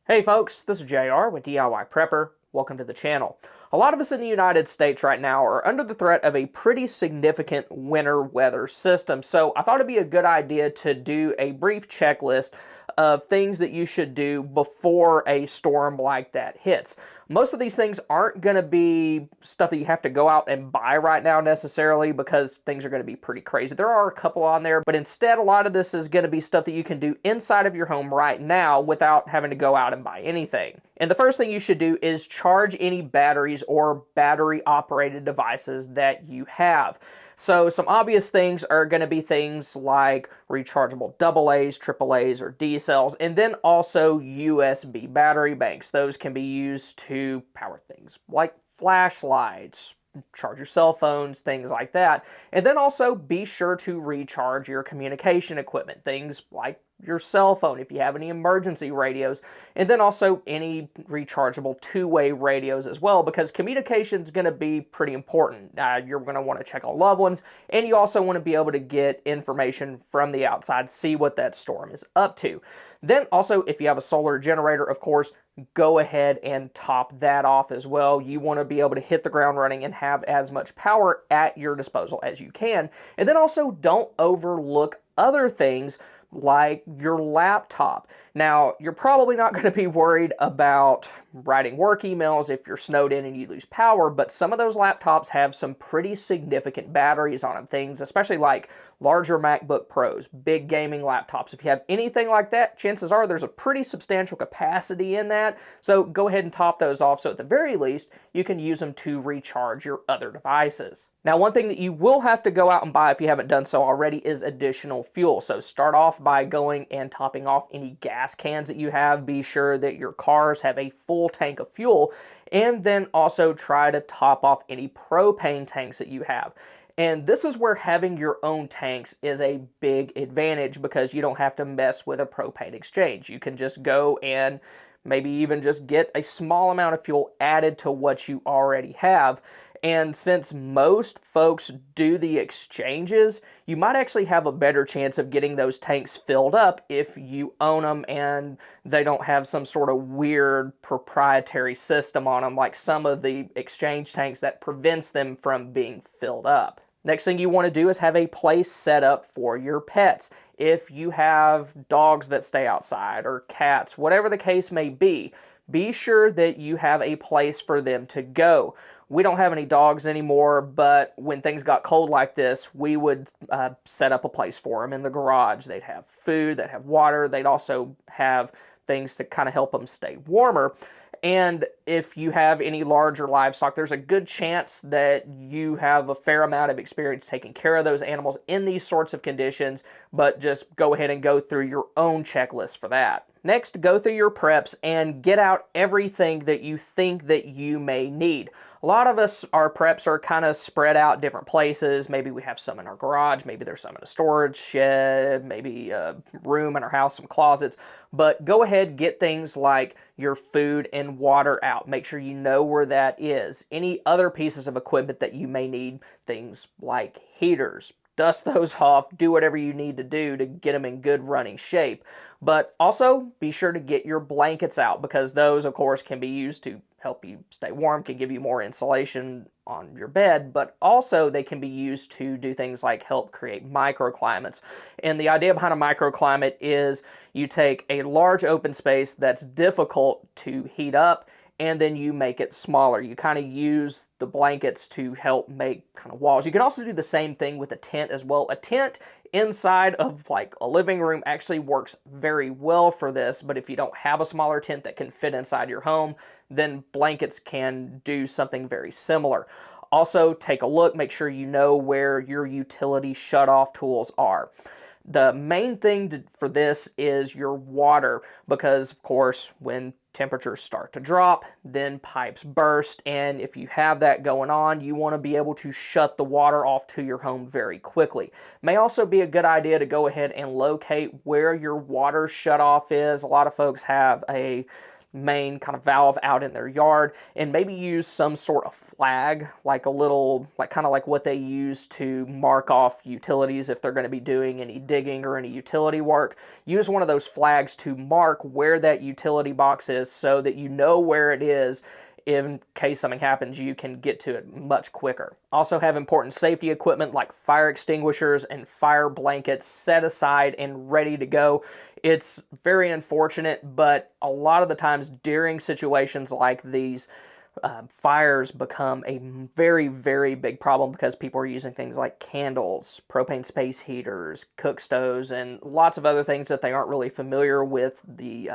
Hey folks, this is JR with DIY Prepper. Welcome to the channel. A lot of us in the United States right now are under the threat of a pretty significant winter weather system, so I thought it'd be a good idea to do a brief checklist of things that you should do before a storm like that hits. Most of these things aren't going to be stuff that you have to go out and buy right now necessarily because things are going to be pretty crazy. There are a couple on there, but instead a lot of this is going to be stuff that you can do inside of your home right now without having to go out and buy anything. And the first thing you should do is charge any batteries or battery operated devices that you have. So some obvious things are going to be things like rechargeable AA's, AAA's, or D cells, and then also USB battery banks. Those can be used to power things like flashlights, charge your cell phones, things like that. And then also be sure to recharge your communication equipment, things like your cell phone if you have any emergency radios, and then also any rechargeable two-way radios as well, because communication is going to be pretty important. You're going to want to check on loved ones, and you also want to be able to get information from the outside, see what that storm is up to. Then also, if you have a solar generator, of course, go ahead and top that off as well. You want to be able to hit the ground running and have as much power at your disposal as you can. And then also don't overlook other things like your laptop. Now, you're probably not going to be worried about writing work emails if you're snowed in and you lose power, but some of those laptops have some pretty significant batteries on them. Things, especially like larger MacBook Pros, big gaming laptops. If you have anything like that, chances are there's a pretty substantial capacity in that. So go ahead and top those off so at the very least you can use them to recharge your other devices. Now, one thing that you will have to go out and buy if you haven't done so already is additional fuel. So start off by going and topping off any gas cans that you have. Be sure that your cars have a full tank of fuel, and then also try to top off any propane tanks that you have. And this is where having your own tanks is a big advantage because you don't have to mess with a propane exchange. You can just go and maybe even just get a small amount of fuel added to what you already have. And since most folks do the exchanges, you might actually have a better chance of getting those tanks filled up if you own them and they don't have some sort of weird proprietary system on them like some of the exchange tanks that prevents them from being filled up. Next thing you want to do is have a place set up for your pets. If you have dogs that stay outside or cats, whatever the case may be sure that you have a place for them to go. We don't have any dogs anymore, but when things got cold like this, we would set up a place for them in the garage. They'd have food, they'd have water, they'd also have things to kind of help them stay warmer. And if you have any larger livestock, there's a good chance that you have a fair amount of experience taking care of those animals in these sorts of conditions, but just go ahead and go through your own checklist for that. Next, go through your preps and get out everything that you think that you may need. A lot of us, our preps are kind of spread out different places. Maybe we have some in our garage, maybe there's some in a storage shed, maybe a room in our house, some closets. But go ahead, get things like your food and water out. Make sure you know where that is. Any other pieces of equipment that you may need, things like heaters, dust those off, do whatever you need to do to get them in good running shape. But also be sure to get your blankets out because those, of course, can be used to help you stay warm, can give you more insulation on your bed, but also they can be used to do things like help create microclimates. And the idea behind a microclimate is you take a large open space that's difficult to heat up and then you make it smaller. You kind of use the blankets to help make kind of walls. You can also do the same thing with a tent as well. A tent inside of like a living room actually works very well for this, but if you don't have a smaller tent that can fit inside your home, then blankets can do something very similar. Also, take a look, make sure you know where your utility shutoff tools are. The main thing for this is your water because, of course, when temperatures start to drop, then pipes burst, and if you have that going on, you want to be able to shut the water off to your home very quickly. May also be a good idea to go ahead and locate where your water shutoff is. A lot of folks have a main kind of valve out in their yard, and maybe use some sort of flag, like a little, like kind of like what they use to mark off utilities if they're going to be doing any digging or any utility work. Use one of those flags to mark where that utility box is so that you know where it is. In case something happens, you can get to it much quicker. Also have important safety equipment like fire extinguishers and fire blankets set aside and ready to go. It's very unfortunate, but a lot of the times during situations like these, fires become a very, very big problem because people are using things like candles, propane space heaters, cook stoves, and lots of other things that they aren't really familiar with the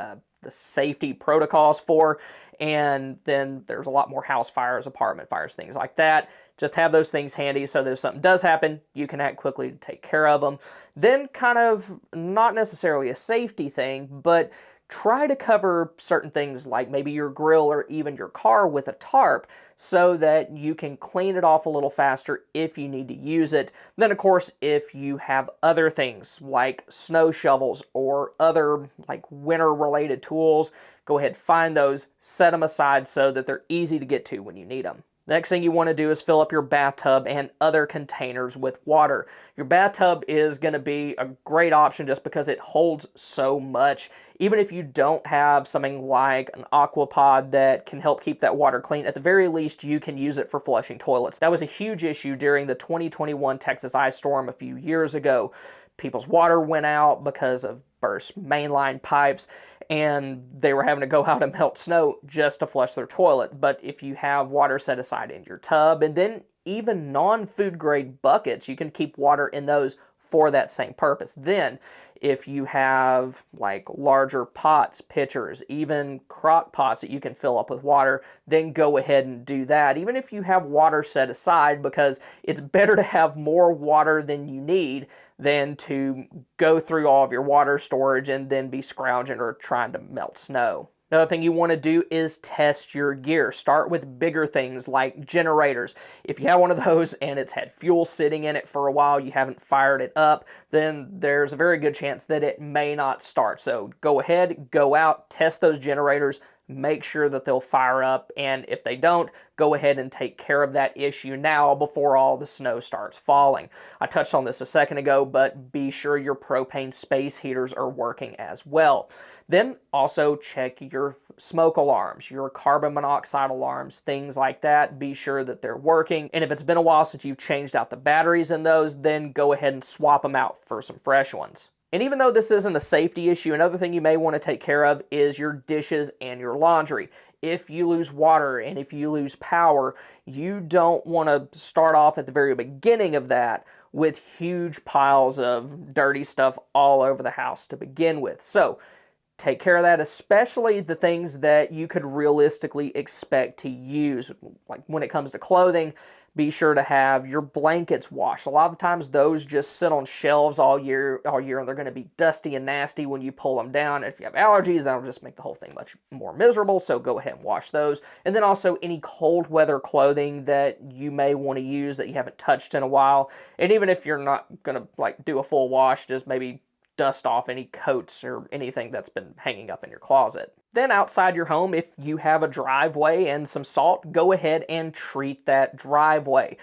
safety protocols for. And then there's a lot more house fires, apartment fires, things like that. Just have those things handy so that if something does happen, you can act quickly to take care of them. Then kind of not necessarily a safety thing, but try to cover certain things like maybe your grill or even your car with a tarp so that you can clean it off a little faster if you need to use it. Then of course, if you have other things like snow shovels or other like winter related tools, go ahead, find those, set them aside so that they're easy to get to when you need them. Next thing you want to do is fill up your bathtub and other containers with water. Your bathtub is going to be a great option just because it holds so much. Even if you don't have something like an Aquapod that can help keep that water clean, at the very least you can use it for flushing toilets. That was a huge issue during the 2021 Texas ice storm a few years ago. People's water went out because of burst mainline pipes, and they were having to go out and melt snow just to flush their toilet. But if you have water set aside in your tub, and then even non-food grade buckets, you can keep water in those for that same purpose. Then if you have like larger pots, pitchers, even crock pots that you can fill up with water, then go ahead and do that. Even if you have water set aside, because it's better to have more water than you need than to go through all of your water storage and then be scrounging or trying to melt snow. Another thing you want to do is test your gear. Start with bigger things like generators. If you have one of those and it's had fuel sitting in it for a while, you haven't fired it up, then there's a very good chance that it may not start. So go ahead, go out, test those generators, make sure that they'll fire up, and if they don't, go ahead and take care of that issue now before all the snow starts falling. I touched on this a second ago, but be sure your propane space heaters are working as well. Then also check your smoke alarms, your carbon monoxide alarms, things like that. Be sure that they're working. And if it's been a while since you've changed out the batteries in those, then go ahead and swap them out for some fresh ones. And even though this isn't a safety issue, another thing you may want to take care of is your dishes and your laundry. If you lose water and if you lose power, you don't want to start off at the very beginning of that with huge piles of dirty stuff all over the house to begin with. So take care of that, especially the things that you could realistically expect to use. Like when it comes to clothing, be sure to have your blankets washed. A lot of times those just sit on shelves all year, and they're going to be dusty and nasty when you pull them down. If you have allergies, that'll just make the whole thing much more miserable, so go ahead and wash those. And then also any cold weather clothing that you may want to use that you haven't touched in a while. And even if you're not going to like do a full wash, just maybe dust off any coats or anything that's been hanging up in your closet. Then outside your home, if you have a driveway and some salt, go ahead and treat that driveway.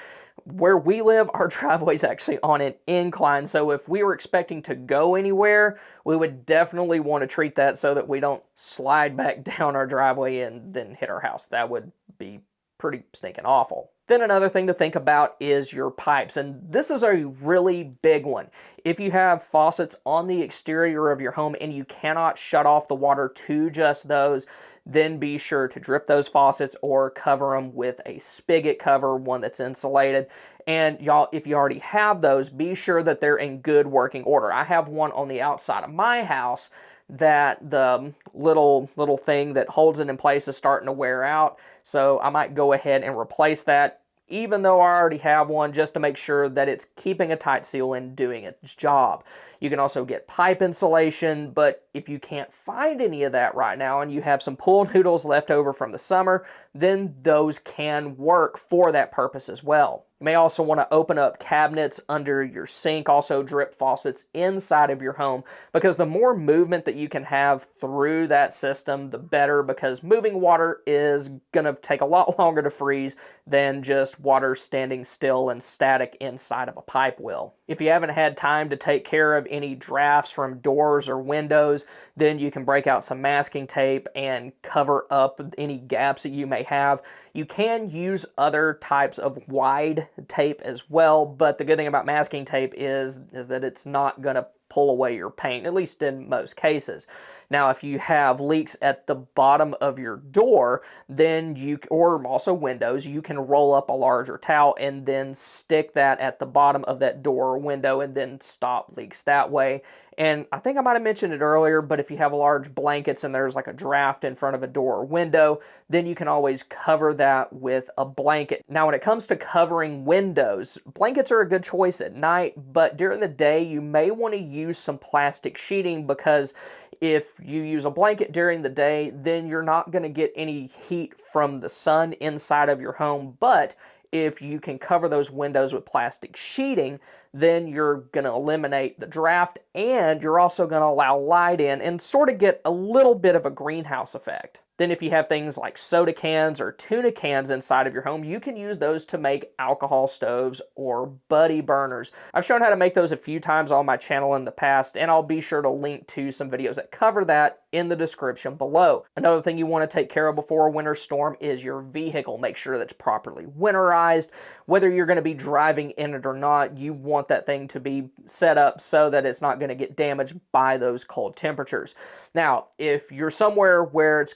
Where we live, our driveway is actually on an incline, so if we were expecting to go anywhere, we would definitely want to treat that so that we don't slide back down our driveway and then hit our house. That would be pretty stinking awful. Then another thing to think about is your pipes, and this is a really big one. If you have faucets on the exterior of your home and you cannot shut off the water to just those, then be sure to drip those faucets or cover them with a spigot cover, one that's insulated. And y'all, if you already have those, be sure that they're in good working order. I have one on the outside of my house that the little thing that holds it in place is starting to wear out. So I might go ahead and replace that, even though I already have one, just to make sure that it's keeping a tight seal and doing its job. You can also get pipe insulation, but if you can't find any of that right now and you have some pool noodles left over from the summer, then those can work for that purpose as well. You may also want to open up cabinets under your sink, also drip faucets inside of your home, because the more movement that you can have through that system, the better, because moving water is going to take a lot longer to freeze than just water standing still and static inside of a pipe will. If you haven't had time to take care of any drafts from doors or windows, then you can break out some masking tape and cover up any gaps that you may have. You can use other types of wide tape as well, but the good thing about masking tape is that it's not going to pull away your paint, at least in most cases. Now, if you have leaks at the bottom of your door, then or also windows, you can roll up a larger towel and then stick that at the bottom of that door or window and then stop leaks that way. And I think I might have mentioned it earlier, but if you have large blankets and there's like a draft in front of a door or window, then you can always cover that with a blanket. Now, when it comes to covering windows, blankets are a good choice at night, but during the day, you may want to use some plastic sheeting, because if you use a blanket during the day, then you're not going to get any heat from the sun inside of your home. But if you can cover those windows with plastic sheeting, then you're going to eliminate the draft, and you're also going to allow light in and sort of get a little bit of a greenhouse effect. Then if you have things like soda cans or tuna cans inside of your home, you can use those to make alcohol stoves or buddy burners. I've shown how to make those a few times on my channel in the past, and I'll be sure to link to some videos that cover that in the description below. Another thing you want to take care of before a winter storm is your vehicle. Make sure that's properly winterized. Whether you're going to be driving in it or not, you want that thing to be set up so that it's not going to get damaged by those cold temperatures. Now, if you're somewhere where there's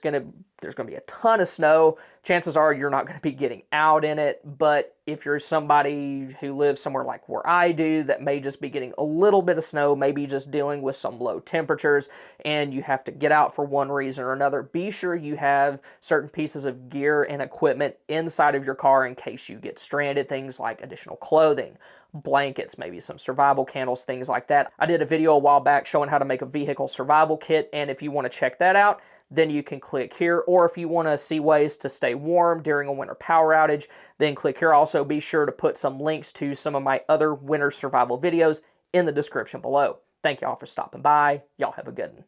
going to be a ton of snow, chances are you're not going to be getting out in it. But if you're somebody who lives somewhere like where I do, that may just be getting a little bit of snow, maybe just dealing with some low temperatures, and you have to get out for one reason or another, be sure you have certain pieces of gear and equipment inside of your car in case you get stranded. Things like additional clothing, blankets, maybe some survival candles, things like that. I did a video a while back showing how to make a vehicle survival kit, and if you want to check that out, then you can click here. Or if you want to see ways to stay warm during a winter power outage, then click here. Also, be sure to put some links to some of my other winter survival videos in the description below. Thank y'all for stopping by. Y'all have a good one.